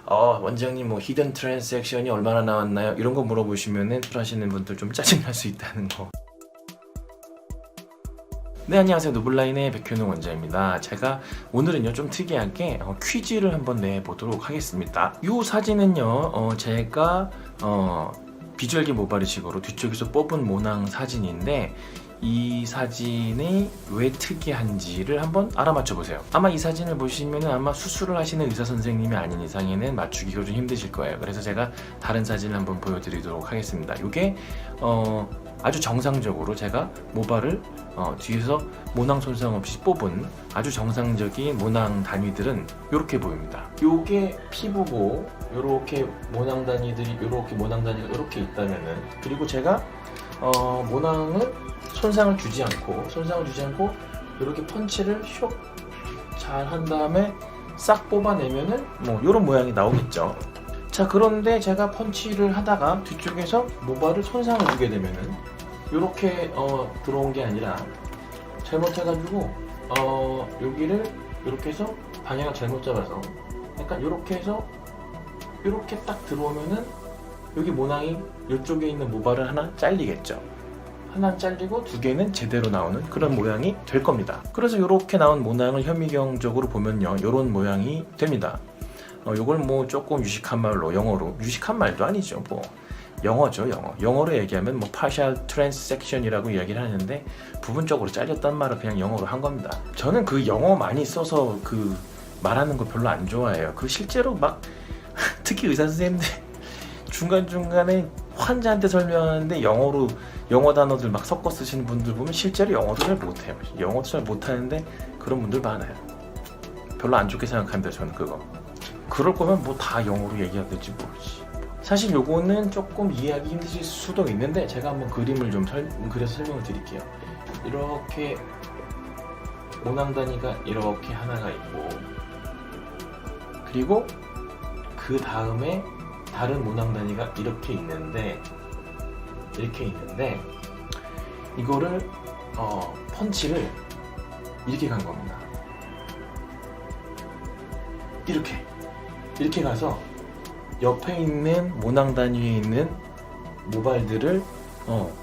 원장님 뭐 히든 트랜잭션이 얼마나 나왔나요? 이런 거 물어보시면은 하시는 분들 좀 짜증날 수 있다는 거. 네, 안녕하세요. 누블라인의 백현웅 원장입니다. 제가 오늘은요 좀 특이하게 퀴즈를 한번 내보도록 하겠습니다. 이 사진은요 제가 비주얼기 모발이식으로 뒤쪽에서 뽑은 모낭 사진인데, 이 사진이 왜 특이한지를 한번 알아맞혀 보세요. 아마 이 사진을 보시면 아마 수술을 하시는 의사 선생님이 아닌 이상에는 맞추기가 좀 힘드실 거예요. 그래서 제가 다른 사진을 한번 보여드리도록 하겠습니다. 이게 아주 정상적으로 제가 모발을 뒤에서 모낭 손상 없이 뽑은 아주 정상적인 모낭 단위들은 이렇게 보입니다. 이게 피부고, 이렇게 모낭 단위들이 이렇게 모낭 단위가 이렇게 있다면은, 그리고 제가 모낭을 손상을 주지 않고 이렇게 펀치를 슉 잘 한 다음에 싹 뽑아내면은 뭐 이런 모양이 나오겠죠. 자, 그런데 제가 펀치를 하다가 뒤쪽에서 모발을 손상을 주게 되면은 이렇게 들어온 게 아니라 잘못해가지고 여기를 이렇게 해서 방향을 잘못 잡아서 약간 이렇게 해서 이렇게 딱 들어오면은 여기 모낭이 이쪽에 있는 모발을 하나 잘리겠죠. 하나 잘리고 두 개는 제대로 나오는 그런 모양이 될 겁니다. 그래서 이렇게 나온 모낭을 현미경적으로 보면요, 이런 모양이 됩니다. 요걸 뭐 조금 유식한 말로, 영어로, 유식한 말도 아니죠, 뭐 영어죠, 영어로 얘기하면 뭐 partial transection이라고 이야기를 하는데, 부분적으로 잘렸단 말을 그냥 영어로 한 겁니다. 저는 그 영어 많이 써서 그 말하는 거 별로 안 좋아해요. 그 실제로 막 특히 의사 선생님들 중간중간에 환자한테 설명하는데 영어 단어들 막 섞어 쓰시는 분들 보면 실제로 영어도 잘 못해요. 영어도 잘 못하는데 그런 분들 많아요. 별로 안 좋게 생각합니다, 저는 그거. 그럴 거면 뭐 다 영어로 얘기해야 되지 뭐. 사실 요거는 조금 이해하기 힘드실 수도 있는데, 제가 한번 그림을 좀 그려서 설명을 드릴게요. 이렇게 모낭 단위가 이렇게 하나가 있고, 그리고 그 다음에 다른 모낭 단위가 이렇게 있는데 이거를 펀치를 이렇게 간 겁니다. 이렇게 가서 옆에 있는 모낭 단위에 있는 모발들을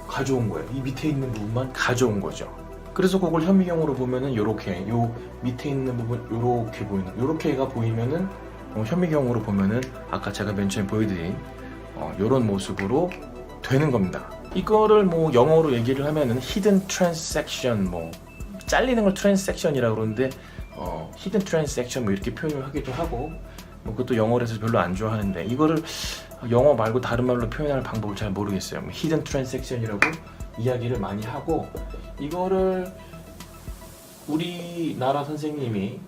가져온 거예요. 이 밑에 있는 부분만 가져온 거죠. 그래서 그걸 현미경으로 보면은 요렇게, 요 밑에 있는 부분 요렇게 보이는, 요렇게가 보이면은 현미경으로 보면은 아까 제가 맨 처음에 보여드린 요런 모습으로 되는 겁니다. 이거를 뭐 영어로 얘기를 하면은 hidden transection, 뭐 잘리는 걸 transection이라고 그러는데 hidden transection 뭐 이렇게 표현을 하기도 하고, 뭐 그것도 영어로 해서 별로 안 좋아하는데, 이거를 영어 말고 다른 말로 표현할 방법을 잘 모르겠어요. 뭐 hidden transection이라고 이야기를 많이 하고, 이거를 우리나라 선생님이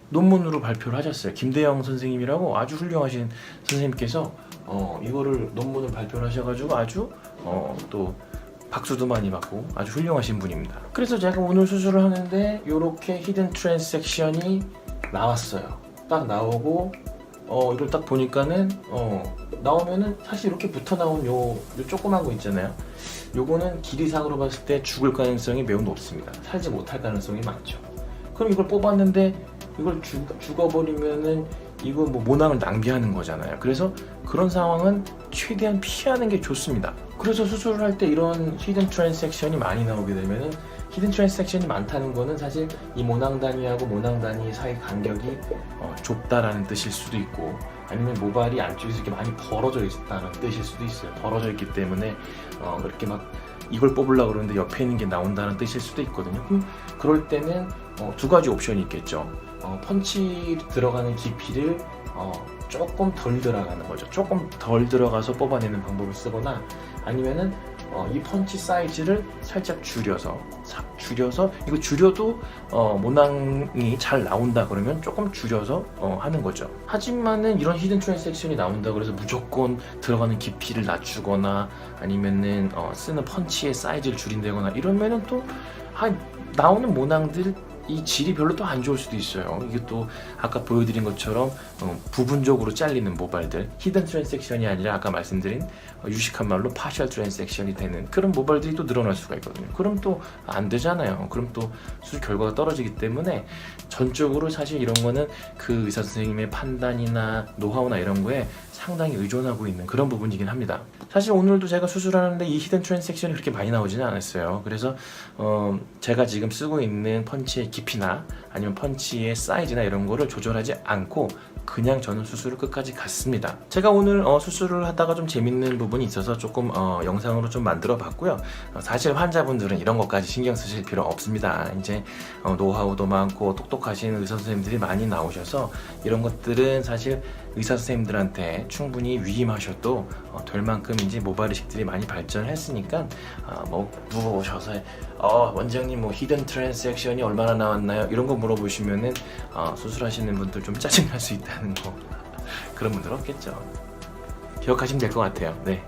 논문으로 발표를 하셨어요. 김대영 선생님이라고 아주 훌륭하신 선생님께서 이거를 논문을 발표를 하셔가지고 아주 또 박수도 많이 받고 아주 훌륭하신 분입니다. 그래서 제가 오늘 수술을 하는데 이렇게 히든 트랜섹션이 나왔어요. 딱 나오고 이걸 딱 보니까는 나오면은 사실 이렇게 붙어 나온 요 조그만 거 있잖아요. 요거는 길이상으로 봤을 때 죽을 가능성이 매우 높습니다. 살지 못할 가능성이 많죠. 그럼 이걸 뽑았는데 이걸 죽어버리면은 이거 뭐 모낭을 낭비하는 거잖아요. 그래서 그런 상황은 최대한 피하는 게 좋습니다. 그래서 수술을 할 때 이런 히든 트랜섹션이 많이 나오게 되면은, 히든 트랜섹션이 많다는 거는 사실 이 모낭 단위하고 모낭 단위 사이 간격이 좁다라는 뜻일 수도 있고, 아니면 모발이 안쪽에서 이렇게 많이 벌어져 있다는 뜻일 수도 있어요. 벌어져 있기 때문에 그렇게 막 이걸 뽑으려고 그러는데 옆에 있는 게 나온다는 뜻일 수도 있거든요. 그럴 때는 두 가지 옵션이 있겠죠. 펀치 들어가는 깊이를 조금 덜 들어가는 거죠. 조금 덜 들어가서 뽑아내는 방법을 쓰거나, 아니면은 이 펀치 사이즈를 살짝 줄여서 이거 줄여도 모낭이 잘 나온다 그러면 조금 줄여서 하는 거죠. 하지만은 이런 히든 트랜섹션이 나온다 그래서 무조건 들어가는 깊이를 낮추거나 아니면은 쓰는 펀치의 사이즈를 줄인다거나 이러면은 또 나오는 모낭들 이 질이 별로 또 안 좋을 수도 있어요. 이게 또 아까 보여드린 것처럼 부분적으로 잘리는 모발들, 히든 트랜섹션이 아니라 아까 말씀드린 유식한 말로 파셜 트랜섹션이 되는 그런 모발들이 또 늘어날 수가 있거든요. 그럼 또 안 되잖아요. 그럼 또 수술 결과가 떨어지기 때문에 전적으로 사실 이런 거는 그 의사 선생님의 판단이나 노하우나 이런 거에 상당히 의존하고 있는 그런 부분이긴 합니다. 사실 오늘도 제가 수술하는데 이 히든 트랜섹션이 그렇게 많이 나오지는 않았어요. 그래서 제가 지금 쓰고 있는 펀치의 깊이나 아니면 펀치의 사이즈나 이런 거를 조절하지 않고 그냥 저는 수술을 끝까지 갔습니다. 제가 오늘 수술을 하다가 좀 재밌는 부분이 있어서 조금 영상으로 좀 만들어 봤고요. 사실 환자분들은 이런 것까지 신경 쓰실 필요 없습니다. 이제 노하우도 많고 똑똑하신 의사 선생님들이 많이 나오셔서 이런 것들은 사실 의사 선생님들한테 충분히 위임하셔도 될 만큼 이제 모발 이식들이 많이 발전했으니까 뭐 물어보셔서 원장님 뭐 히든 트랜섹션이 얼마나 나왔나요? 이런 거 물어보시면은 수술하시는 분들 좀 짜증날 수 있다는 거 그런 분들 없겠죠. 기억하시면 될 것 같아요. 네.